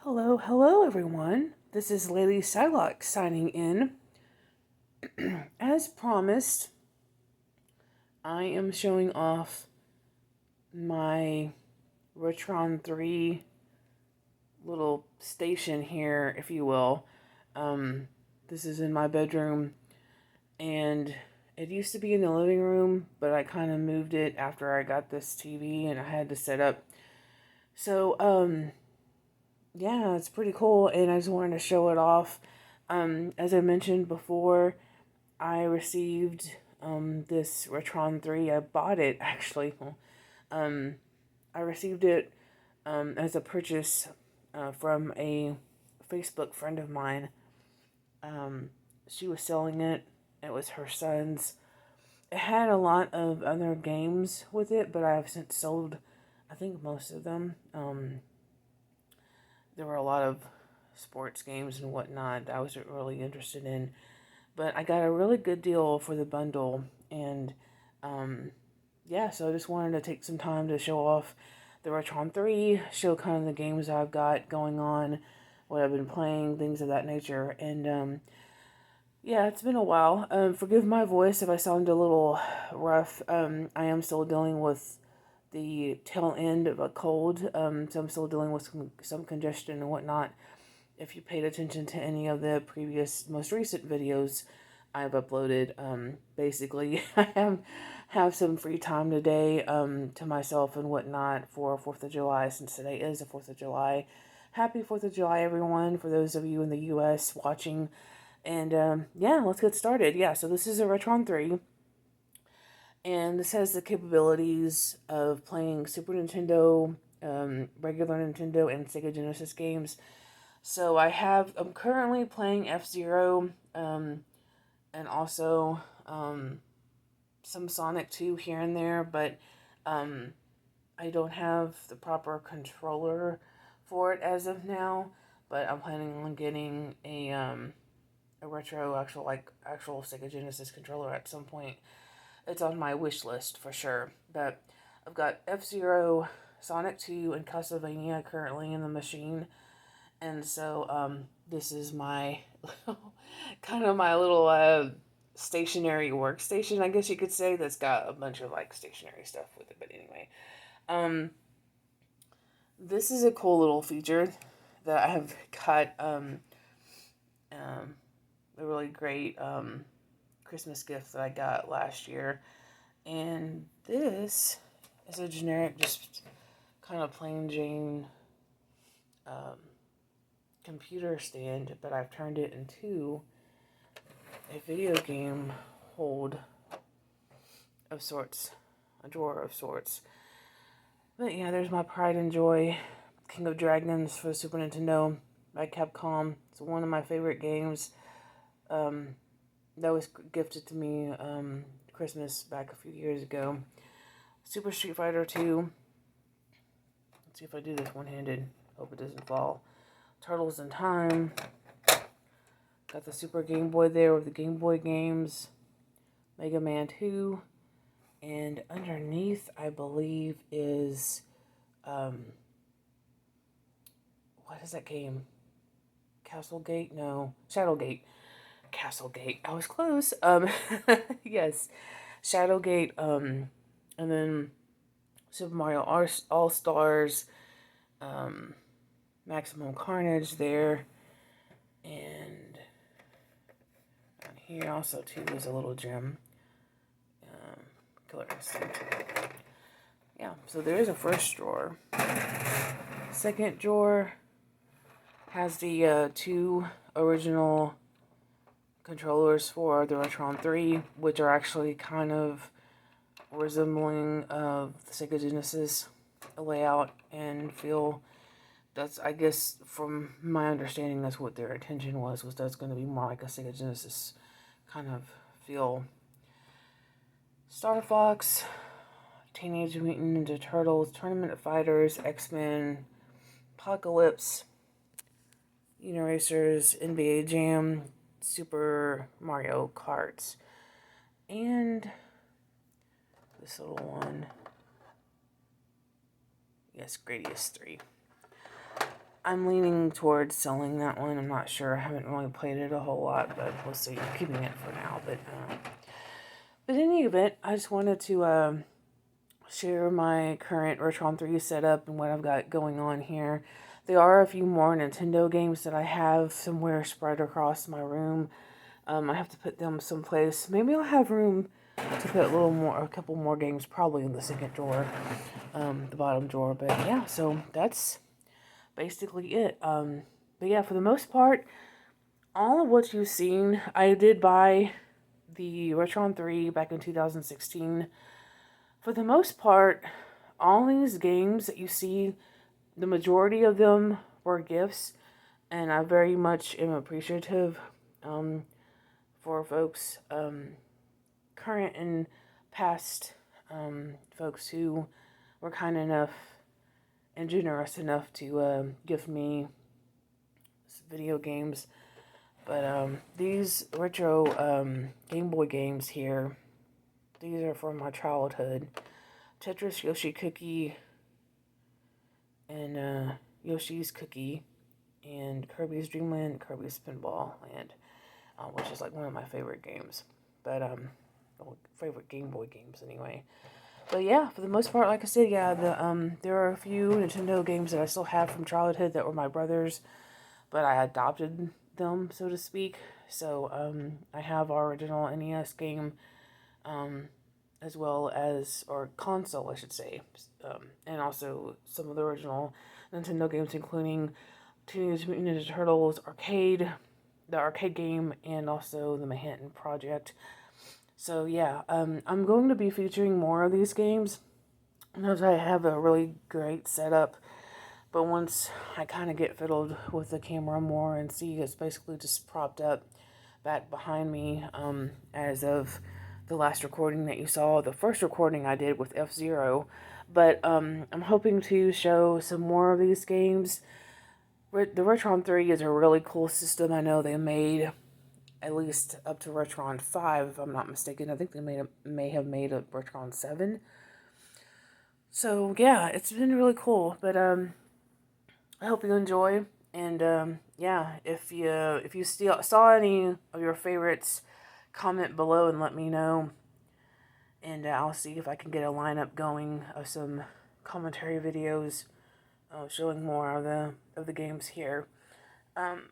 Hello everyone. This is Lady Psylocke signing in. As promised, I am showing off my Retron 3 little station here, if you will. This is in my bedroom, and it used to be in the living room, but I kind of moved it after I got this TV and I had to set up. So, yeah, it's pretty cool, and I just wanted to show it off. As I mentioned before, I received this Retron 3. I bought it, actually. I received it as a purchase from a Facebook friend of mine. She was selling it. It was her son's. It had a lot of other games with it, but I've since sold, I think, most of them. There were a lot of sports games and whatnot that I was really interested in. But I got a really good deal for the bundle. And yeah, so I just wanted to take some time to show off the Retron 3, show kind of the games I've got going on, what I've been playing, things of that nature. And yeah, it's been a while. Forgive my voice if I sound a little rough. I am still dealing with the tail end of a cold, so I'm still dealing with some congestion and whatnot. If you paid attention to any of the previous, most recent videos I've uploaded, basically I have some free time today to myself and whatnot for 4th of July, since today is the 4th of July. Happy 4th of July, everyone, for those of you in the U.S. watching. And yeah, let's get started. Yeah, so this is a Retron 3. And this has the capabilities of playing Super Nintendo, regular Nintendo, and Sega Genesis games. So I'm currently playing F-Zero, and also some Sonic 2 here and there, but I don't have the proper controller for it as of now. But I'm planning on getting a retro actual Sega Genesis controller at some point. It's on my wish list for sure. But I've got F-Zero, Sonic 2, and Castlevania currently in the machine. And so this is my kind of my little stationary workstation, I guess you could say, that's got a bunch of like stationary stuff with it. But anyway, this is a cool little feature that I have got a really great Christmas gift that I got last year. And this is a generic, just kind of plain Jane computer stand, but I've turned it into a video game hold of sorts, a drawer of sorts. But yeah, there's my pride and joy, King of Dragons for Super Nintendo by Capcom. It's one of my favorite games. That was gifted to me Christmas back a few years ago. Super Street Fighter 2. Let's see if I do this one-handed. Hope it doesn't fall. Turtles in Time. Got the Super Game Boy there with the Game Boy games. Mega Man 2. And underneath, I believe, is... what is that game? Castlegate? No. Shadowgate. Castlegate. I was close. Yes. Shadowgate. And then Super Mario All-Stars. Maximum Carnage there. And on here also too is a little gem. Killer Instinct. Yeah, so there is a first drawer. Second drawer has the two original controllers for the Retron 3, which are actually kind of resembling of the Sega Genesis layout and feel. That's, I guess, from my understanding, that's what their intention was that's going to be more like a Sega Genesis kind of feel. Star Fox, Teenage Mutant Ninja Turtles, Tournament Fighters, X-Men, Apocalypse, Racers, NBA Jam, Super Mario Kart, and this little one, yes, Gradius 3. I'm leaning towards selling that one. I'm not sure. I haven't really played it a whole lot, but we'll see. I'm keeping it for now. But in any event, I just wanted to share my current Retron 3 setup and what I've got going on here. There are a few more Nintendo games that I have somewhere spread across my room. I have to put them someplace. Maybe I'll have room to put a couple more games, probably in the second drawer, the bottom drawer. But yeah, so that's basically it. But yeah, for the most part, all of what you've seen, I did buy the Retron 3 back in 2016. For the most part, all these games that you see, the majority of them were gifts, and I very much am appreciative for folks, current and past folks who were kind enough and generous enough to give me video games. But these retro Game Boy games here, these are from my childhood. Tetris, Yoshi Cookie, and Yoshi's Cookie, and Kirby's Dream Land, Kirby's Pinball Land, which is like one of my favorite games. But favorite Game Boy games anyway. But yeah, for the most part, like I said, yeah, there are a few Nintendo games that I still have from childhood that were my brother's, but I adopted them, so to speak. So I have our original NES game, as well as, or console, I should say, and also some of the original Nintendo games, including Teenage Mutant Ninja Turtles arcade, the arcade game, and also the Manhattan Project. So yeah, I'm going to be featuring more of these games because I have a really great setup. But once I kind of get fiddled with the camera more and see it's basically just propped up back behind me, as of the last recording that you saw, the first recording I did with F-Zero. But I'm hoping to show some more of these games. The Retron 3 is a really cool system. I know they made at least up to Retron 5, if I'm not mistaken. I think they may have made a Retron 7. So yeah, it's been really cool. But I hope you enjoy. And yeah, if you still saw any of your favorites, comment below and let me know. And I'll see if I can get a lineup going of some commentary videos showing more of the games here.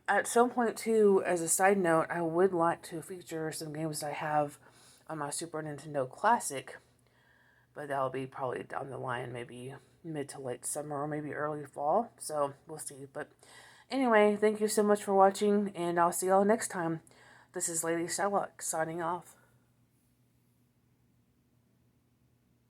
At some point too, as a side note, I would like to feature some games I have on my Super Nintendo Classic, but that'll be probably down the line, maybe mid to late summer or maybe early fall, so we'll see. But anyway, thank you so much for watching, and I'll see y'all next time. This is Lady Shylock signing off.